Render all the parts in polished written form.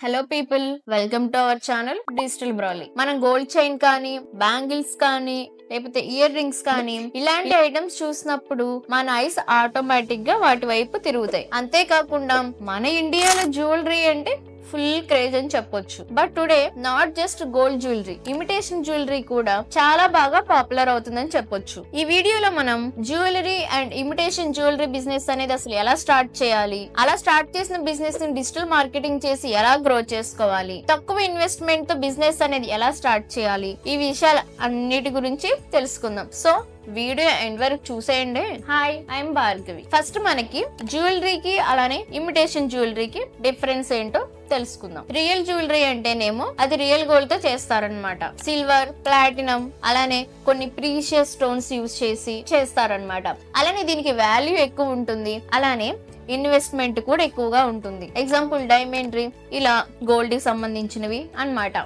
Hello people, welcome to our channel digital Brolly. మనం gold chain కానీ, bangles కానీ, లేకపోతే ఇయర్ రింగ్స్ కానీ ఇలాంటి ఐటమ్స్ చూసినప్పుడు మన ఐస్ ఆటోమేటిక్ గా వాటి వైపు తిరుగుతాయి. అంతేకాకుండా మన ఇండియాలో జ్యువెలరీ అంటే ఫుల్ క్రేజ్ అని చెప్పొచ్చు. But today not just gold jewellery, imitation jewellery కూడా చాలా బాగా పాపులర్ అవుతుందని చెప్పొచ్చు. ఈ వీడియోలో మనం jewellery and imitation jewellery business అనేది అసలు ఎలా స్టార్ట్ చేయాలి, అలా స్టార్ట్ చేసిన బిజినెస్ ని డిజిటల్ మార్కెటింగ్ చేసి ఎలా గ్రో చేసుకోవాలి, తక్కువ ఇన్వెస్ట్మెంట్ తో బిజినెస్ అనేది ఎలా స్టార్ట్ చేయాలి, ఈ విషయాలు అన్నిటి గురించి తెలుసుకుందాం. సో వీడియో ఎండ్ వరకు చూసేయండి. Hi, I'm Bhargavi. ఫస్ట్ మనకి జ్యువెలరీకి అలానే ఇమిటేషన్ జ్యువెలరీకి డిఫరెన్స్ ఏంటో తెలుసుకుందాం. రియల్ జ్యువెలరీ అంటేనేమో అది రియల్ గోల్డ్ తో చేస్తారనమాట. సిల్వర్, ప్లాటినం అలానే కొన్ని ప్రీషియస్ స్టోన్స్ యూజ్ చేసి చేస్తారనమాట. అలానే దీనికి వాల్యూ ఎక్కువ ఉంటుంది, అలానే ఇన్వెస్ట్మెంట్ కూడా ఎక్కువగా ఉంటుంది. ఎగ్జాంపుల్ డైమండ్ రింగ్, ఇలా గోల్డ్ కి సంబంధించినవి అన్నమాట.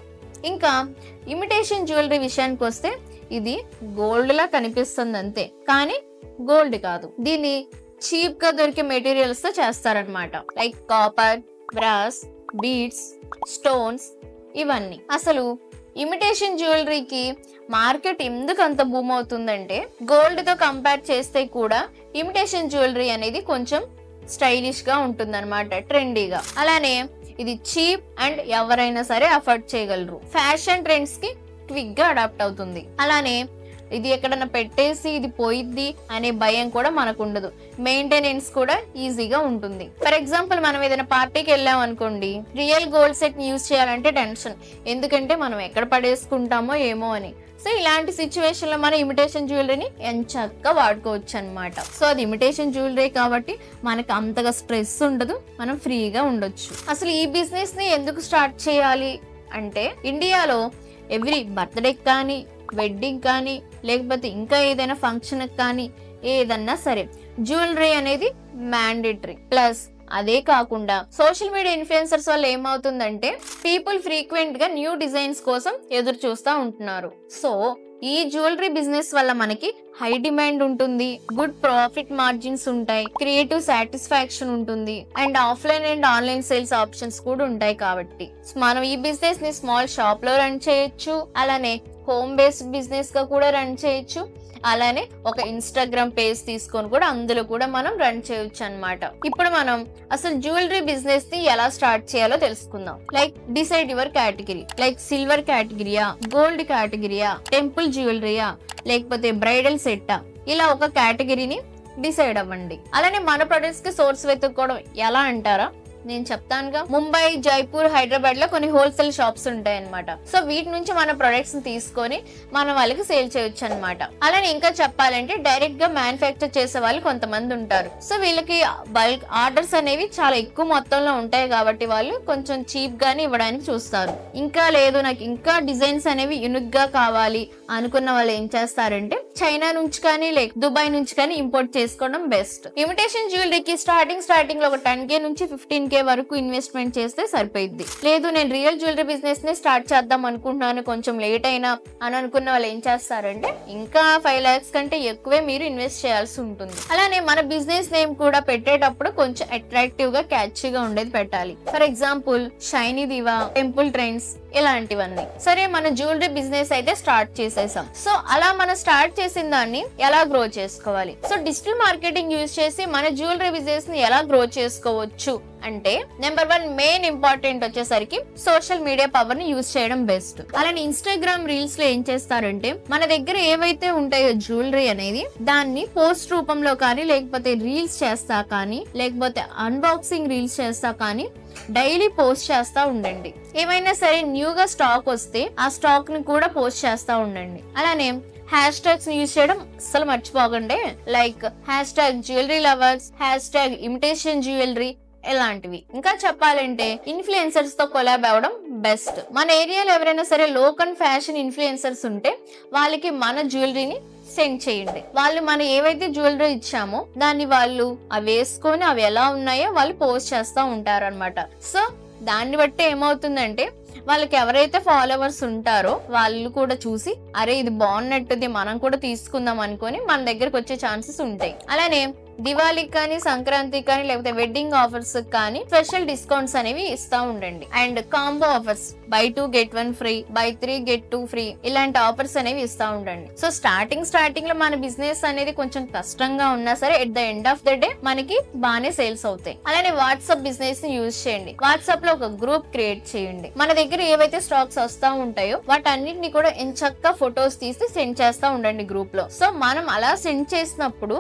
ఇంకా ఇమిటేషన్ జ్యువెలరీ విషయానికి వస్తే ఇది గోల్డ్ లా కనిపిస్తుంది అంతే, కానీ గోల్డ్ కాదు. దీన్ని చీప్ గా దొరికే మెటీరియల్స్ తో చేస్తారనమాట. Like copper, brass, beads, stones, ఇవన్నీ. అసలు ఇమిటేషన్ జ్యువెలరీకి మార్కెట్ ఎందుకు అంత బూమ్ అవుతుందంటే, గోల్డ్ తో కంపేర్ చేస్తే కూడా ఇమిటేషన్ జ్యువెలరీ అనేది కొంచెం స్టైలిష్ గా ఉంటుంది అనమాట, ట్రెండీగా. అలానే ఇది చీప్ అండ్ ఎవరైనా సరే అఫోర్డ్ చేయగలరు. ఫ్యాషన్ ట్రెండ్స్ కి క్విక్ గా అడాప్ట్ అవుతుంది. అలానే ఇది ఎక్కడన్నా పెట్టేసి ఇది పోయిద్ది అనే భయం కూడా మనకు ఉండదు. మెయింటెనెన్స్ కూడా ఈజీగా ఉంటుంది. ఫర్ ఎగ్జాంపుల్ మనం ఏదైనా పార్టీకి వెళ్ళాం అనుకోండి, రియల్ గోల్డ్ సెట్ యూజ్ చేయాలంటే టెన్షన్, ఎందుకంటే మనం ఎక్కడ పడేసుకుంటామో ఏమో అని. సో ఇలాంటి సిచ్యువేషన్ లో మనం ఇమిటేషన్ జ్యువెలరీని ఎంచక్కా వాడుకోవచ్చు అనమాట. సో అది ఇమిటేషన్ జ్యువెలరీ కాబట్టి మనకు అంతగా స్ట్రెస్ ఉండదు, మనం ఫ్రీగా ఉండొచ్చు. అసలు ఈ బిజినెస్ ని ఎందుకు స్టార్ట్ చేయాలి అంటే, ఇండియాలో ఎవ్రీ బర్త్డే కానీ, వెడ్డింగ్ కానీ, లేకపోతే ఇంకా ఏదైనా ఫంక్షన్ కానీ, ఏదన్నా సరే జ్యువెలరీ అనేది మ్యాండేటరీ. ప్లస్ అదే కాకుండా సోషల్ మీడియా ఇన్ఫ్లుయెన్సర్స్ వల్ల ఏమవుతుందంటే, పీపుల్ ఫ్రీక్వెంట్ గా న్యూ డిజైన్స్ కోసం ఎదురు చూస్తూ ఉంటున్నారు. సో ఈ జ్యువెలరీ బిజినెస్ వల్ల మనకి హై డిమాండ్ ఉంటుంది, గుడ్ ప్రాఫిట్ మార్జిన్స్ ఉంటాయి, క్రియేటివ్ సాటిస్ఫాక్షన్ ఉంటుంది, and offline and online sales options కూడా ఉంటాయి. కాబట్టి మనం ఈ బిజినెస్ ని స్మాల్ షాప్ లో రన్ చేయొచ్చు, అలానే హోమ్ బేస్డ్ బిజినెస్ గా కూడా రన్ చేయొచ్చు, అలానే ఒక ఇన్స్టాగ్రామ్ పేజ్ తీసుకొని కూడా అందులో కూడా మనం రన్ చేయొచ్చు అనమాట. ఇప్పుడు మనం అసలు జ్యువెలరీ బిజినెస్ ని ఎలా స్టార్ట్ చేయాలో తెలుసుకుందాం. Like decide your category. Like silver కేటగిరీయా, గోల్డ్ కేటగిరీయా, టెంపుల్ జ్యువెలరీయా, లేకపోతే బ్రైడల్ సెట్టా, ఇలా ఒక కేటగిరీని డిసైడ్ అవ్వండి. అలానే మన ప్రొడక్ట్స్ కి సోర్స్ వెతుక్కోవడం ఎలా అంటారా, నేను చెప్తానుగా. ముంబై, జైపూర్, హైదరాబాద్ లో కొన్ని హోల్సేల్ షాప్స్ ఉంటాయి అనమాట. సో వీటి నుంచి మన ప్రొడక్ట్స్ ని తీసుకొని మనం వాళ్ళకి సేల్ చేయొచ్చు అనమాట. అలానే ఇంకా చెప్పాలంటే డైరెక్ట్ గా మ్యానుఫ్యాక్చర్ చేసే వాళ్ళు కొంతమంది ఉంటారు. సో వీళ్ళకి బల్క్ ఆర్డర్స్ అనేవి చాలా ఎక్కువ మొత్తంలో ఉంటాయి కాబట్టి వాళ్ళు కొంచెం చీప్ గానే ఇవ్వడానికి చూస్తారు. ఇంకా లేదు, నాకు ఇంకా డిజైన్స్ అనేవి యూనిక్ గా కావాలి అనుకున్న వాళ్ళు ఏం చేస్తారంటే, చైనా నుంచి కానీ లేక దుబాయ్ నుంచి కానీ ఇంపోర్ట్ చేసుకోవడం బెస్ట్. ఇమిటేషన్ జ్యువెలరీకి స్టార్టింగ్ లో ఒక 10K నుంచి 15K వరకు ఇన్వెస్ట్మెంట్ చేస్తే సరిపోయింది. లేదు నేను రియల్ జ్యువెలరీ బిజినెస్ ని స్టార్ట్ చేద్దాం అనుకుంటున్నాను, కొంచెం లేట్ అయినా అని అనుకున్న వాళ్ళు ఏం చేస్తారంటే, ఇంకా 5 lakhs కంటే ఎక్కువే మీరు ఇన్వెస్ట్ చేయాల్సి ఉంటుంది. అలానే మన బిజినెస్ నేమ్ కూడా పెట్టేటప్పుడు కొంచెం అట్రాక్టివ్ గా, క్యాచీగా ఉండేది పెట్టాలి. For example shiny diva, temple trends, ఇలాంటివన్నీ. సరే, మన జ్యువెలరీ బిజినెస్ అయితే స్టార్ట్ చేసేసాం. సో అలా మనం స్టార్ట్ చేసిన దాన్ని ఎలా గ్రో చేసుకోవాలి? సో డిజిటల్ మార్కెటింగ్ యూజ్ చేసి మన జ్యువెలరీ బిజినెస్ ని ఎలా గ్రో చేసుకోవచ్చు అంటే, నెంబర్ 1 మెయిన్ ఇంపార్టెంట్ వచ్చేసరికి సోషల్ మీడియా పవర్ ని యూజ్ చేయడం బెస్ట్. అలానే ఇన్స్టాగ్రామ్ రీల్స్ లో ఏం చేస్తారంటే, మన దగ్గర ఏవైతే ఉంటాయో జ్యువెలరీ అనేది దాన్ని పోస్ట్ రూపంలో కానీ, లేకపోతే రీల్స్ చేస్తా కానీ, లేకపోతే అన్బాక్సింగ్ రీల్స్ చేస్తా కానీ డైలీ పోస్ట్ చేస్తా ఉండండి. ఏమైనా సరే న్యూగా స్టాక్ వస్తే ఆ స్టాక్ ని కూడా పోస్ట్ చేస్తా ఉండండి. అలానే హ్యాష్ ట్యాగ్స్ యూజ్ చేయడం అస్సలు మర్చిపోకండి. Like #jewellery lovers, #imitation jewellery, ఇలాంటివి. ఇంకా చెప్పాలంటే ఇన్ఫ్లుయెన్సర్స్ తో కొలాబ్ అవ్వడం బెస్ట్. మన ఏరియాలో ఎవరైనా సరే లోకల్ ఫ్యాషన్ ఇన్ఫ్లుయెన్సర్స్ ఉంటే వాళ్ళకి మన జ్యువెలరీని సెండ్ చేయండి. వాళ్ళు మనం ఏవైతే జ్యువెలరీ ఇచ్చామో దాన్ని వాళ్ళు అవి వేసుకొని అవి ఎలా ఉన్నాయో వాళ్ళు పోస్ట్ చేస్తూ ఉంటారన్నమాట. సో దాన్ని బట్టి ఏమవుతుందంటే, వాళ్ళకి ఎవరైతే ఫాలోవర్స్ ఉంటారో వాళ్ళు కూడా చూసి అరే ఇది బాగున్నట్టుది మనం కూడా తీసుకుందాం అనుకొని మన దగ్గరకు వచ్చే ఛాన్సెస్ ఉంటాయి. అలానే దివాళీకి కానీ, సంక్రాంతికి కానీ, లేకపోతే వెడ్డింగ్ ఆఫర్స్ కానీ స్పెషల్ డిస్కౌంట్స్ అనేవి ఇస్తా ఉండండి. And combo offers, by 2 get 1 free, by 3 get 2 free, ఇలాంటి ఆఫర్స్ అనేవి ఇస్తా ఉండండి. సో స్టార్టింగ్ లో మన బిజినెస్ అనేది కొంచెం కష్టంగా ఉన్నా సరే at the end of the day మనకి బాగానే సేల్స్ అవుతాయి. అలానే వాట్సాప్ బిజినెస్ ని యూజ్ చేయండి. వాట్సాప్ లో ఒక గ్రూప్ క్రియేట్ చేయండి. మన దగ్గర ఏవైతే స్టాక్స్ వస్తా ఉంటాయో వాటన్నిటిని కూడా ఎంచక్కా ఫొటోస్ తీసి సెండ్ చేస్తా ఉండండి గ్రూప్ లో. సో మనం అలా సెండ్ చేసినప్పుడు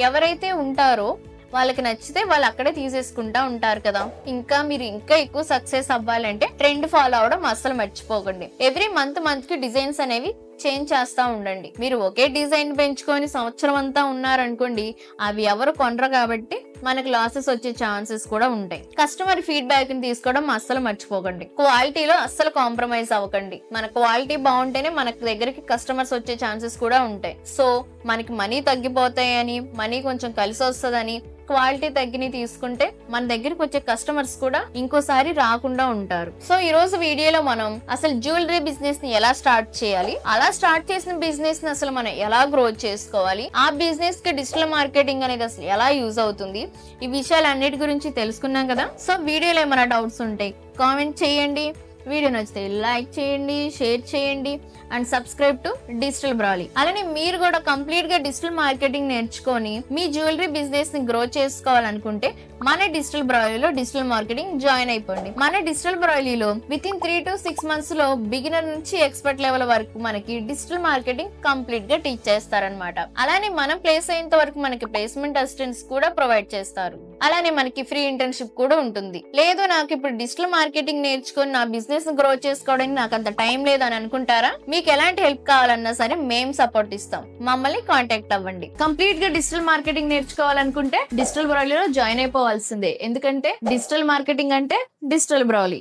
ఎవరైతే ఉంటారో వాళ్ళకి నచ్చితే వాళ్ళు అక్కడే తీసేసుకుంటా ఉంటారు కదా. ఇంకా మీరు ఇంకా ఎక్కువ సక్సెస్ అవ్వాలంటే ట్రెండ్ ఫాలో అవడం అస్సలు మర్చిపోకండి. ఎవ్రీ మంత్ కి డిజైన్స్ అనేవి చేంజ్ చేస్తా ఉండండి. మీరు ఒకే డిజైన్ పెంచుకొని సంవత్సరం అంతా ఉన్నారనుకోండి, అవి ఎవరు కొనరు కాబట్టి మనకి లాసెస్ వచ్చే ఛాన్సెస్ కూడా ఉంటాయి. కస్టమర్ ఫీడ్బ్యాక్ ని తీసుకోవడం అస్సలు మర్చిపోకండి. క్వాలిటీలో అస్సలు కాంప్రమైజ్ అవ్వకండి. మన క్వాలిటీ బాగుంటేనే మనకి దగ్గరికి కస్టమర్స్ వచ్చే ఛాన్సెస్ కూడా ఉంటాయి. సో మనకి మనీ తగ్గిపోతాయని, మనీ కొంచెం కలిసి వస్తుందని క్వాలిటీ తగ్గిని తీసుకుంటే మన దగ్గరికి వచ్చే కస్టమర్స్ కూడా ఇంకోసారి రాకుండా ఉంటారు. సో ఈ రోజు వీడియోలో మనం అసలు జ్యువెలరీ బిజినెస్ ని ఎలా స్టార్ట్ చేయాలి, అలా స్టార్ట్ చేసిన బిజినెస్ ని అసలు మనం ఎలా గ్రో చేసుకోవాలి, ఆ బిజినెస్ కి డిజిటల్ మార్కెటింగ్ అనేది అసలు ఎలా యూజ్ అవుతుంది, ఈ విషయాలన్నిటి గురించి తెలుసుకున్నాం కదా. సో వీడియోలో ఏమైనా డౌట్స్ ఉంటాయి కామెంట్ చేయండి. వీడియో నచ్చితే లైక్ చేయండి, షేర్ చేయండి and subscribe to digital Brolly. అలానే మీరు కూడా కంప్లీట్ గా డిజిటల్ మార్కెటింగ్ నేర్చుకొని మీ జ్యువెలరీ బిజినెస్ ని గ్రో చేసుకోవాలనుకుంటే మన డిజిటల్ బ్రాలీలో డిజిటల్ మార్కెటింగ్ జాయిన్ అయిపోండి. మన డిజిటల్ బ్రాలీలో విత్ ఇన్ 3 to 6 months లో బిగినర్ నుంచి ఎక్స్పర్ట్ లెవెల్ వరకు మనకి డిజిటల్ మార్కెటింగ్ కంప్లీట్ గా టీచ్ చేస్తారనమాట. అలానే మనం ప్లేస్ అయినంత వరకు మనకి ప్లేస్మెంట్ అసిస్టెంట్స్ కూడా ప్రొవైడ్ చేస్తారు. అలానే మనకి ఫ్రీ ఇంటర్న్షిప్ కూడా ఉంటుంది. లేదు నాకు ఇప్పుడు డిజిటల్ మార్కెటింగ్ నేర్చుకొని నా బిజినెస్ గ్రో చేసుకోవడానికి నాకు అంత టైం లేదు అని అనుకుంటారా, మీకు ఎలాంటి హెల్ప్ కావాలన్నా సరే మేము సపోర్ట్ ఇస్తాం. మమ్మల్ని కాంటాక్ట్ అవ్వండి. కంప్లీట్ గా డిజిటల్ మార్కెటింగ్ నేర్చుకోవాలనుకుంటే డిజిటల్ బ్రాలీలో జాయిన్ అయిపోవాల్సిందే. ఎందుకంటే డిజిటల్ మార్కెటింగ్ అంటే డిజిటల్ బ్రాలీ.